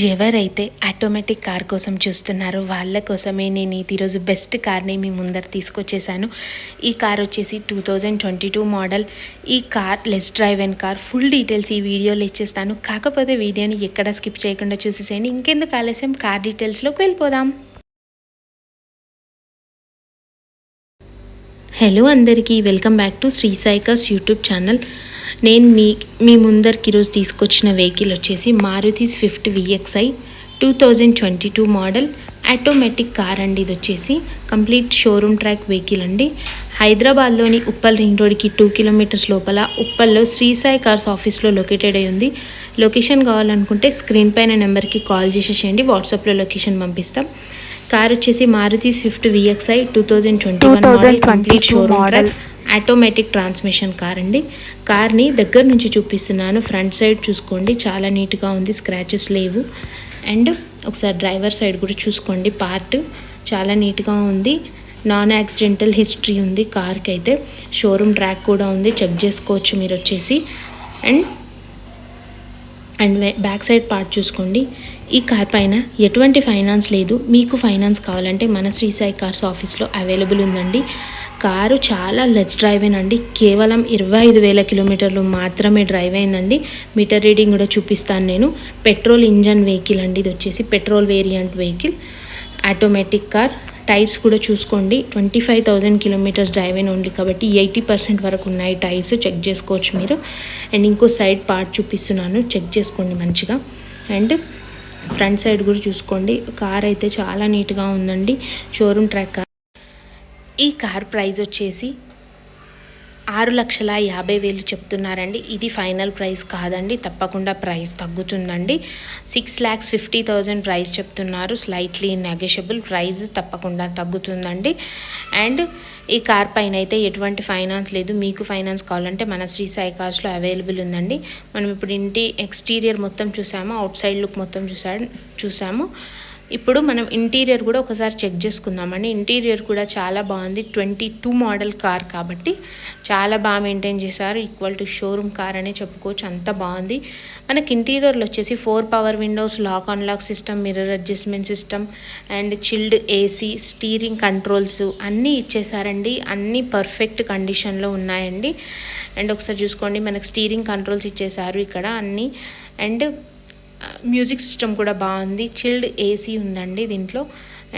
ఎవరైతే automatic car కోసం చూస్తున్నారో వాళ్ళ కోసమే నేను ఈరోజు బెస్ట్ కార్ని మీ ముందర తీసుకొచ్చేసాను. ఈ కార్ వచ్చేసి 2022 మోడల్. ఈ car less drive and car full details ఈ వీడియోలో ఇచ్చేస్తాను. కాకపోతే వీడియోని ఎక్కడ స్కిప్ చేయకుండా చూసేసేయండి. ఇంకెందుకు ఆలస్యం, కార్ డీటెయిల్స్లోకి వెళ్ళిపోదాం. హలో అందరికీ, welcome back to Sri Sai cars YouTube channel. నేను మీ ముందరికి ఈరోజు తీసుకొచ్చిన వెహికల్ వచ్చేసి Maruti Swift VXI 2022 model automatic car అండి. ఇది వచ్చేసి కంప్లీట్ షోరూమ్ ట్రాక్ వెహికల్ అండి. హైదరాబాద్లోని ఉప్పల్ రింగ్ రోడ్కి 2 కిలోమీటర్స్ లోపల ఉప్పల్లో శ్రీ సాయి కార్స్ ఆఫీస్లో లొకేటెడ్ అయి ఉంది. లొకేషన్ కావాలనుకుంటే స్క్రీన్ పైన నెంబర్కి కాల్ చేసేసేయండి, వాట్సాప్లో లొకేషన్ పంపిస్తాం. కార్ వచ్చేసి Maruti Swift VXI 2021 model complete showroom model automatic transmission car అండి. కార్ని దగ్గర నుంచి చూపిస్తున్నాను. ఫ్రంట్ సైడ్ చూసుకోండి, చాలా నీట్గా ఉంది, స్క్రాచెస్ లేవు. అండ్ ఒకసారి డ్రైవర్ సైడ్ కూడా చూసుకోండి, పార్ట్ చాలా నీట్గా ఉంది. నాన్ యాక్సిడెంటల్ హిస్టరీ ఉంది కార్కి అయితే. షోరూమ్ ట్రాక్ కూడా ఉంది, చెక్ చేసుకోవచ్చు మీరు వచ్చేసి. అండ్ బ్యాక్ సైడ్ పార్ట్ చూసుకోండి. ఈ కార్ పైన ఎటువంటి ఫైనాన్స్ లేదు. మీకు ఫైనాన్స్ కావాలంటే మన శ్రీ సాయి కార్స్ ఆఫీస్లో అవైలబుల్ ఉందండి. కారు చాలా లెస్ డ్రైవ్ అండి. కేవలం 25,000 కిలోమీటర్లు మాత్రమే డ్రైవ్ అయిందండి. మీటర్ రీడింగ్ కూడా చూపిస్తాను నేను. పెట్రోల్ ఇంజన్ వెహికల్ అండి. ఇది వచ్చేసి petrol variant vehicle, automatic car. Tyres కూడా చూసుకోండి, 25,000 కిలోమీటర్స్ డ్రైవ్ అయిన ఓన్లీ, కాబట్టి 80% వరకు ఉన్నాయి టైర్స్. చెక్ చేసుకోవచ్చు మీరు. అండ్ ఇంకో సైడ్ పార్ట్ చూపిస్తున్నాను, చెక్ చేసుకోండి మంచిగా. అండ్ ఫ్రంట్ సైడ్ కూడా చూసుకోండి. కార్ అయితే చాలా నీట్గా ఉందండి, షోరూమ్ ట్రాక్ కార్. ఈ కార్ ప్రైస్ వచ్చేసి 6,50,000 చెప్తున్నారండి. ఇది ఫైనల్ ప్రైస్ కాదండి, తప్పకుండా ప్రైస్ తగ్గుతుందండి. 6,50,000 ప్రైస్ చెప్తున్నారు. స్లైట్లీ నెగోషియబుల్, ప్రైస్ తప్పకుండా తగ్గుతుందండి. అండ్ ఈ కార్ పైన అయితే ఎటువంటి ఫైనాన్స్ లేదు. మీకు ఫైనాన్స్ కావాలంటే మన శ్రీ సాయి కార్స్లో అవైలబుల్ ఉందండి. మనం ఇప్పుడు ఇంటి ఎక్స్టీరియర్ మొత్తం చూసాము, అవుట్ సైడ్ లుక్ మొత్తం చూసాము. ఇప్పుడు మనం ఇంటీరియర్ కూడా ఒకసారి చెక్ చేసుకుందామండి. ఇంటీరియర్ కూడా చాలా బాగుంది. 22 మోడల్ కార్ కాబట్టి చాలా బాగా మెయింటైన్ చేశారు. ఈక్వల్ టు షోరూమ్ కార్ అనే చెప్పుకోవచ్చు, అంత బాగుంది. మనకి ఇంటీరియర్లో వచ్చేసి 4 power windows, lock unlock system, mirror adjustment system, and chilled AC, steering controls అన్నీ ఇచ్చేసారండి. అన్నీ పర్ఫెక్ట్ కండిషన్లో ఉన్నాయండి. అండ్ ఒకసారి చూసుకోండి, మనకు స్టీరింగ్ కంట్రోల్స్ ఇచ్చేసారు ఇక్కడ అన్నీ. అండ్ మ్యూజిక్ సిస్టమ్ కూడా బాగుంది. చిల్డ్ ఏసీ ఉందండి దీంట్లో.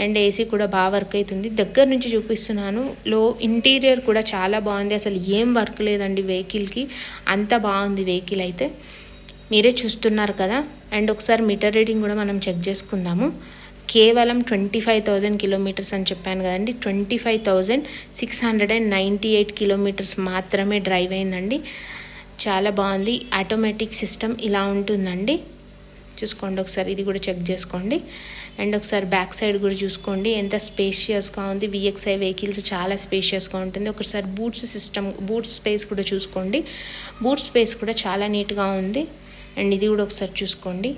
అండ్ ఏసీ కూడా బాగా వర్క్ అవుతుంది. దగ్గర నుంచి చూపిస్తున్నాను. ఇంటీరియర్ కూడా చాలా బాగుంది. అసలు ఏం వర్క్ లేదండి వెహికల్కి, అంత బాగుంది వెహికల్ అయితే. మీరే చూస్తున్నారు కదా. అండ్ ఒకసారి మీటర్ రీడింగ్ కూడా మనం చెక్ చేసుకుందాము. కేవలం 25,000 కిలోమీటర్స్ అని చెప్పాను కదండి. 25,698 కిలోమీటర్స్ మాత్రమే డ్రైవ్ అయిందండి. చాలా బాగుంది. ఆటోమేటిక్ సిస్టమ్ ఇలా ఉంటుందండి. చూసుకోండి ఒకసారి, ఇది కూడా చెక్ చేసుకోండి. అండ్ ఒకసారి బ్యాక్ సైడ్ కూడా చూసుకోండి, ఎంత స్పేషియస్గా ఉంది. విఎక్స్ఐ వెహికల్స్ చాలా స్పేషియస్గా ఉంటుంది. ఒకసారి బూట్ స్పేస్ కూడా చూసుకోండి. బూట్ స్పేస్ కూడా చాలా నీట్గా ఉంది. అండ్ ఇది కూడా ఒకసారి చూసుకోండి.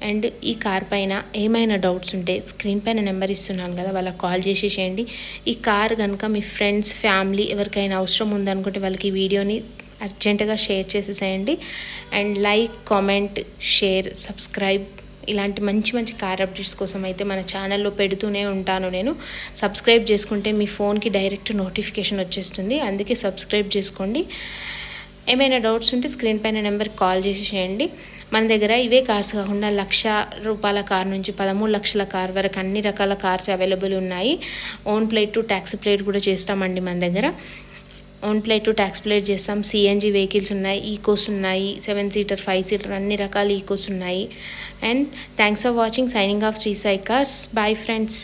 అండ్ ఈ కార్ పైన ఏమైనా డౌట్స్ ఉంటే స్క్రీన్ పైన నెంబర్ ఇస్తున్నాను కదా, వాళ్ళకి కాల్ చేసేసేయండి. ఈ కార్ కనుక మీ ఫ్రెండ్స్, ఫ్యామిలీ ఎవరికైనా అవసరం ఉందనుకుంటే వాళ్ళకి ఈ వీడియోని అర్జెంటుగా షేర్ చేసేసేయండి. And like, comment, share, subscribe, ఇలాంటి మంచి మంచి కార్ అప్డేట్స్ కోసం అయితే మన ఛానల్లో పెడుతూనే ఉంటాను నేను. సబ్స్క్రైబ్ చేసుకుంటే మీ ఫోన్కి డైరెక్ట్ నోటిఫికేషన్ వచ్చేస్తుంది, అందుకే సబ్స్క్రైబ్ చేసుకోండి. ఏమైనా డౌట్స్ ఉంటే స్క్రీన్ పైన నెంబర్కి కాల్ చేసేయండి. మన దగ్గర ఇవే కార్స్ కాకుండా ₹1,00,000 కార్ నుంచి 13 లక్షల కార్ వరకు అన్ని రకాల కార్స్ అవైలబుల్ ఉన్నాయి. Own plate to taxi plate కూడా చేస్తామండి మన దగ్గర. Own plate to tax plate చేస్తాం. సిఎన్జి వెహికల్స్ ఉన్నాయి, ఈకోస్ ఉన్నాయి, 7 సీటర్, 5 సీటర్ అన్ని రకాల ఈకోస్ ఉన్నాయి. And thanks for watching. Signing off Sri Sai cars. Bye friends.